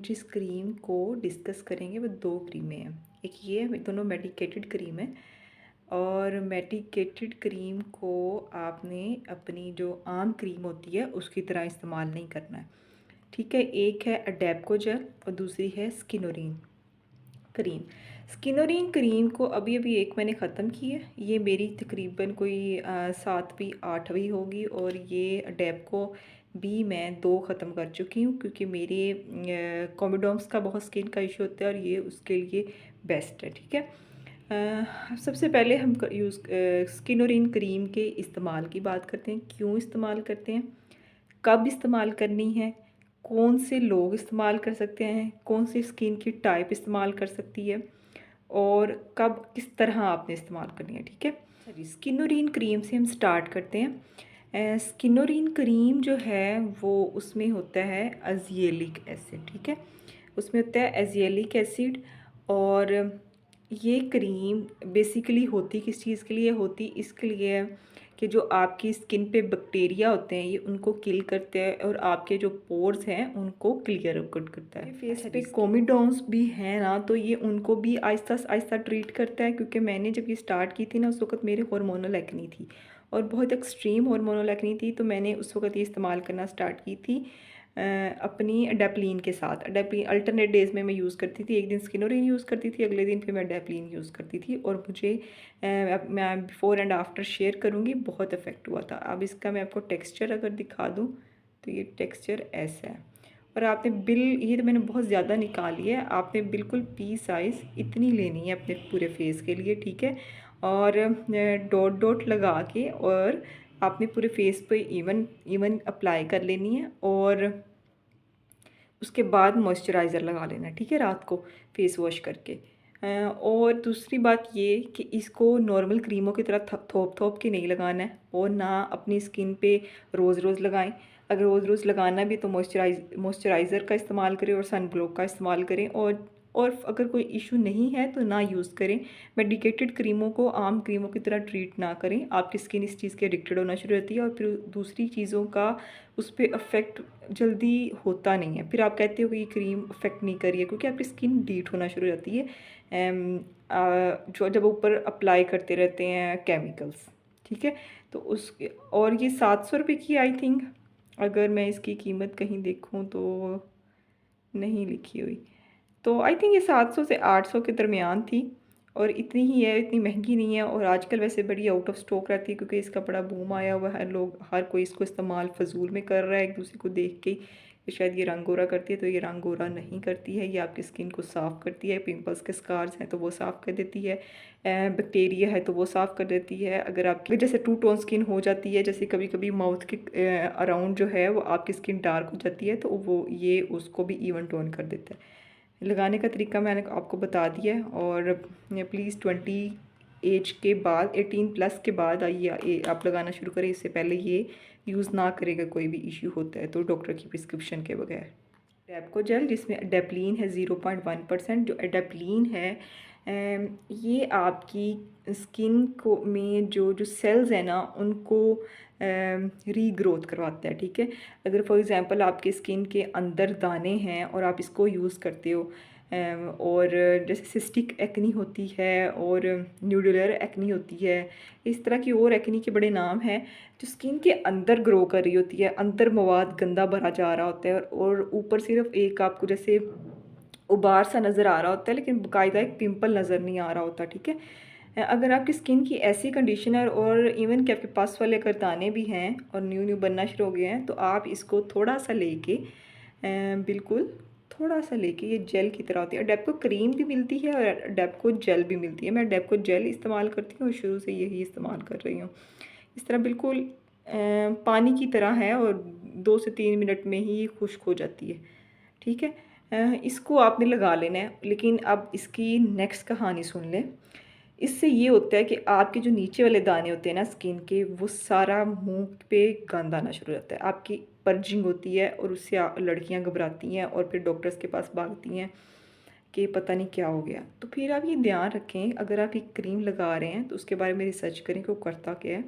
जिस क्रीम को डिस्कस करेंगे वो दो क्रीमें हैं। एक ये है, दोनों मेडिकेटेड क्रीम है। और मेडिकेटेड क्रीम को आपने अपनी जो आम क्रीम होती है उसकी तरह इस्तेमाल नहीं करना है, ठीक है। एक है अडेप्को जेल और दूसरी है स्किनोरिन क्रीम। स्किनोरिन क्रीम को अभी अभी एक मैंने ख़त्म की है। ये मेरी तकरीबन कोई 7वीं 8वीं होगी। और ये अडेप्को भी मैं 2 ख़त्म कर चुकी हूँ, क्योंकि मेरे कोमिडोम्स का बहुत स्किन का इशू होता है और ये उसके लिए बेस्ट है, ठीक है। सबसे पहले हम स्किनोरिन क्रीम के इस्तेमाल की बात करते हैं। क्यों इस्तेमाल करते हैं, कब इस्तेमाल करनी है, कौन से लोग इस्तेमाल कर सकते हैं, कौन सी स्किन की टाइप इस्तेमाल कर सकती है और कब किस तरह आपने इस्तेमाल करनी है, ठीक है। चलिए स्किनोरिन क्रीम से हम स्टार्ट करते हैं। स्किनोरिन क्रीम जो है वो उसमें होता है अज़ेलिक एसिड, ठीक है। उसमें होता है अज़ेलिक एसिड। और ये क्रीम बेसिकली होती किस चीज़ के लिए होती, इसके लिए है कि जो आपकी स्किन पे बैक्टीरिया होते हैं ये उनको किल करते हैं और आपके जो पोर्स हैं उनको क्लियर करता है। फेस पे कोमिडोन्स भी हैं ना, तो ये उनको भी आहिस्ता आहिस्ता ट्रीट करता है। क्योंकि मैंने जब ये स्टार्ट की थी ना, उस वक्त मेरे हार्मोनल एक्नी थी और बहुत एक्सट्रीम हार्मोनल एक्नी थी, तो मैंने उस वक्त ये इस्तेमाल करना स्टार्ट की थी अपनी अडेप्लिन के साथ। अडेप्लिन अल्टरनेट डेज़ में मैं यूज़ करती थी, एक दिन स्किनोरिन यूज़ करती थी, अगले दिन फिर मैं अडेप्लिन यूज़ करती थी। और मुझे अब मैं बिफ़ोर एंड आफ्टर शेयर करूँगी, बहुत इफ़ेक्ट हुआ था। अब इसका मैं आपको टेक्सचर अगर दिखा दूँ तो ये टेक्सचर ऐसा है। और आपने ये तो मैंने बहुत ज़्यादा निकाली है, आपने बिल्कुल पी साइज़ इतनी लेनी है अपने पूरे फेस के लिए, ठीक है। और डॉट डॉट लगा के और आपने पूरे फेस पे इवन अप्लाई कर लेनी है। और उसके बाद मॉइस्चराइज़र लगा लेना, ठीक है, रात को फेस वॉश करके। और दूसरी बात ये कि इसको नॉर्मल क्रीमों की तरह थोप थोप के नहीं लगाना है और ना अपनी स्किन पे रोज़ रोज़ लगाएं। अगर रोज़ रोज़ लगाना भी तो मॉइस्चराइज़र का इस्तेमाल करें और सन ब्लॉक का इस्तेमाल करें। और अगर कोई इशू नहीं है तो ना यूज़ करें। मेडिकेटेड क्रीमों को आम क्रीमों की तरह ट्रीट ना करें, आपकी स्किन इस चीज़ के एडिक्टेड होना शुरू होती है और फिर दूसरी चीज़ों का उस पर अफेक्ट जल्दी होता नहीं है। फिर आप कहते हो कि ये क्रीम अफेक्ट नहीं करी है, क्योंकि आपकी स्किन डीट होना शुरू हो जाती है जो जब ऊपर अप्लाई करते रहते हैं केमिकल्स, ठीक है। तो उस और ये 700 रुपये की आई थिंक, अगर मैं इसकी कीमत कहीं देखूँ तो नहीं लिखी हुई, तो आई थिंक ये 700 से 800 के दरमियान थी। और इतनी ही है, इतनी महंगी नहीं है। और आजकल वैसे बड़ी आउट ऑफ स्टॉक रहती है, क्योंकि इसका बड़ा बूम आया हुआ है। हर कोई इसको इस्तेमाल फजूल में कर रहा है एक दूसरे को देख के कि शायद ये रंग गोरा करती है, तो ये रंग गोरा नहीं करती है। ये आपकी स्किन को साफ़ करती है। पिंपल्स के स्कार्स हैं तो वो साफ़ कर देती है, बैक्टीरिया है तो वो साफ़ कर देती है। अगर आपकी जैसे टू टोन स्किन हो जाती है, जैसे कभी कभी माउथ के अराउंड जो है वो आपकी स्किन डार्क हो जाती है, तो वो ये उसको भी इवन टोन कर देता है। लगाने का तरीका मैंने आपको बता दिया है। और प्लीज़ 20 एज के बाद 18+ के बाद आइए आप लगाना शुरू करें। इससे पहले ये यूज़ ना करेगा, कोई भी इश्यू होता है तो डॉक्टर की प्रिस्क्रिप्शन के बगैर। डेप्को जेल जिसमें एडेप्लिन है 0.1%। जो एडेप्लिन है ये आपकी स्किन को में जो जो सेल्स हैं ना उनको रीग्रोथ करवाता है, ठीक है। अगर फॉर एग्ज़ाम्पल आपके स्किन के अंदर दाने हैं और आप इसको यूज़ करते हो, और जैसे सिस्टिक एक्नी होती है और न्यूडुलर एक्नी होती है, इस तरह की और एक्नी के बड़े नाम हैं जो स्किन के अंदर ग्रो कर रही होती है। अंदर मवाद गंदा भरा जा रहा होता है और ऊपर सिर्फ एक आपको जैसे उबार सा नज़र आ रहा होता है, लेकिन बाकायदा एक पिंपल नज़र नहीं आ रहा होता, ठीक है। अगर आपकी स्किन की ऐसी कंडीशन है और इवन कि आपके पास वाले अगर दाने भी हैं और न्यू बनना शुरू हो गए हैं, तो आप इसको थोड़ा सा लेके बिल्कुल थोड़ा सा लेके, ये जेल की तरह होती है। डेप्को क्रीम भी मिलती है और डेप्को जेल भी मिलती है। मैं डेप्को जेल इस्तेमाल करती हूँ और शुरू से यही इस्तेमाल कर रही हूँ। इस तरह बिल्कुल पानी की तरह है और 2 से 3 मिनट में ही ये खुश्क हो जाती है, ठीक है। इसको आपने लगा लेना है। लेकिन अब इसकी नेक्स्ट कहानी सुन लें। इससे ये होता है कि आपके जो नीचे वाले दाने होते हैं ना स्किन के, वो सारा मुंह पे गंद आना शुरू हो जाता है, आपकी पर्जिंग होती है और उससे लड़कियां घबराती हैं और फिर डॉक्टर्स के पास भागती हैं कि पता नहीं क्या हो गया। तो फिर आप ये ध्यान रखें, अगर आप ये क्रीम लगा रहे हैं तो उसके बारे में रिसर्च करें कि वो करता क्या है।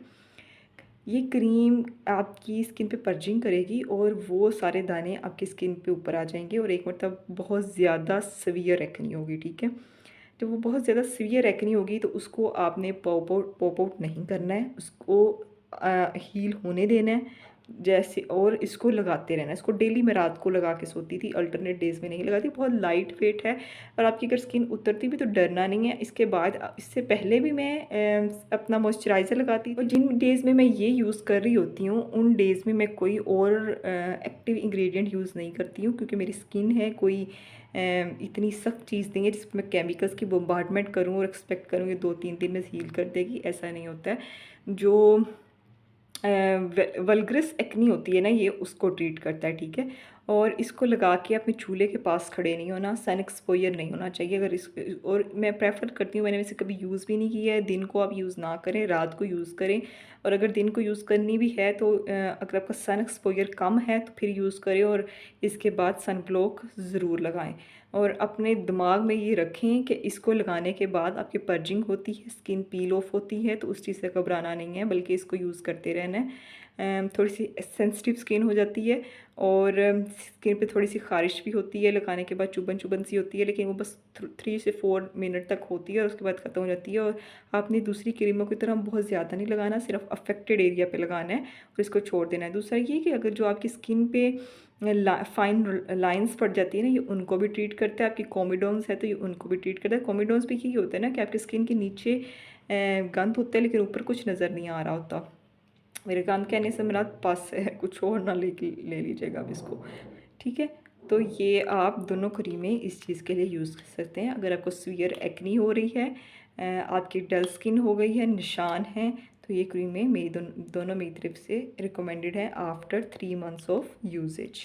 ये क्रीम आपकी स्किन पे पर्जिंग करेगी और वो सारे दाने आपकी स्किन पे ऊपर आ जाएंगे और एक मतलब बहुत ज़्यादा सीवियर एक्नी होगी, ठीक है। जब वो बहुत ज़्यादा सीवियर एक्नी होगी तो उसको आपने पॉप आउट नहीं करना है, उसको हील होने देना है जैसे, और इसको लगाते रहना है। इसको डेली मैं रात को लगा के सोती थी, अल्टरनेट डेज़ में नहीं लगाती। बहुत लाइट वेट है और आपकी अगर स्किन उतरती भी तो डरना नहीं है। इसके बाद इससे पहले भी मैं अपना मॉइस्चराइज़र लगाती थी, और जिन डेज़ में मैं ये यूज़ कर रही होती हूँ उन डेज़ में मैं कोई और एक्टिव इंग्रेडिएंट यूज़ नहीं करती हूँ, क्योंकि मेरी स्किन है कोई इतनी सख्त चीज़ नहीं है जिसमें मैं केमिकल्स की बम्बार्डमेंट करूँ और एक्सपेक्ट करूँ कि 2-3 दिन में हील कर देगी, ऐसा नहीं होता है। जो वल्गरस एक्नी होती है ना, ये उसको ट्रीट करता है, ठीक है। और इसको लगा के अपने चूल्हे के पास खड़े नहीं होना, सन एक्सपोजर नहीं होना चाहिए। अगर इस और मैं प्रेफर करती हूँ, मैंने वैसे कभी यूज़ भी नहीं किया है, दिन को आप यूज़ ना करें, रात को यूज़ करें। और अगर दिन को यूज़ करनी भी है तो अगर आपका सन एक्सपोजर कम है तो फिर यूज़ करें, और इसके बाद सन ब्लॉक ज़रूर लगाएं। और अपने दिमाग में ये रखें कि इसको लगाने के बाद आपकी पर्जिंग होती है, स्किन पील ऑफ होती है, तो उस चीज़ से घबराना नहीं है, बल्कि इसको यूज़ करते रहना है। थोड़ी सी सेंसिटिव स्किन हो जाती है और स्किन पे थोड़ी सी ख़ारिश भी होती है, लगाने के बाद चुभन चुभन सी होती है, लेकिन वो बस 3 से 4 मिनट तक होती है और उसके बाद ख़त्म हो जाती है। और आपने दूसरी क्रीमों की तरह बहुत ज़्यादा नहीं लगाना, सिर्फ अफेक्टेड एरिया पे लगाना है और इसको छोड़ देना है। दूसरा ये कि अगर जो आपकी स्किन पे फाइन लाइंस पड़ जाती है ना, ये उनको भी ट्रीट करता है। आपकी कोमिडोन्स है तो ये उनको भी ट्रीट करता है। कोमिडोन्स भी यही होता है ना कि आपकी स्किन के नीचे गंद होता है लेकिन ऊपर कुछ नज़र नहीं आ रहा होता। मेरे कान कहने से मेरा पास है, कुछ और ना ले लीजिएगा आप इसको, ठीक है। तो ये आप दोनों क्रीमें इस चीज़ के लिए यूज़ कर सकते हैं। अगर आपको सीवियर एक्नी हो रही है, आपकी डल स्किन हो गई है, निशान हैं, तो ये क्रीमें मेरी दोनों मेरी तरफ से रिकमेंडेड है after 3 months of usage.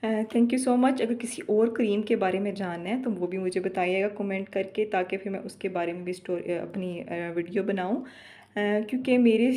Thank you so much. अगर किसी और क्रीम के बारे में जानना है तो वो भी मुझे बताइएगा कमेंट करके, ताकि फिर मैं उसके बारे में भी अपनी वीडियो बनाऊँ। क्योंकि मेरे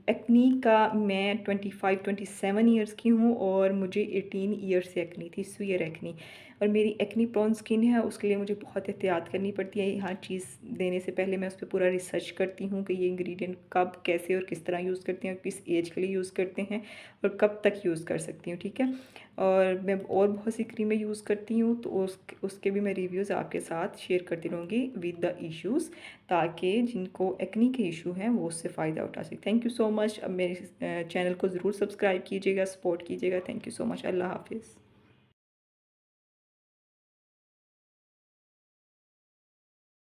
एक्नी का मैं 25-27 ईयर्स की हूँ और मुझे 18 ईयर्स से एक्नी थी, सीवियर एक्नी। और मेरी एक्नी प्रोन स्किन है, उसके लिए मुझे बहुत एहतियात करनी पड़ती है। हर चीज़ देने से पहले मैं उस पर पूरा रिसर्च करती हूँ कि ये इंग्रेडिएंट कब, कैसे और किस तरह यूज़ करते हैं, किस एज के लिए यूज़ करते हैं और कब तक यूज़ कर सकती हूँ, ठीक है। और मैं और बहुत सी क्रीमें यूज़ करती हूँ, तो उसके भी मैं रिव्यूज़ आपके साथ शेयर करती रहूँगी विद द इश्यूज़, ताकि जिनको एक्नी के इशू हैं वो उससे फ़ायदा उठा सकें। Thank you so much. अब मेरे चैनल को ज़रूर सब्सक्राइब कीजिएगा, सपोर्ट कीजिएगा। Thank you so much. अल्लाह हाफिज़।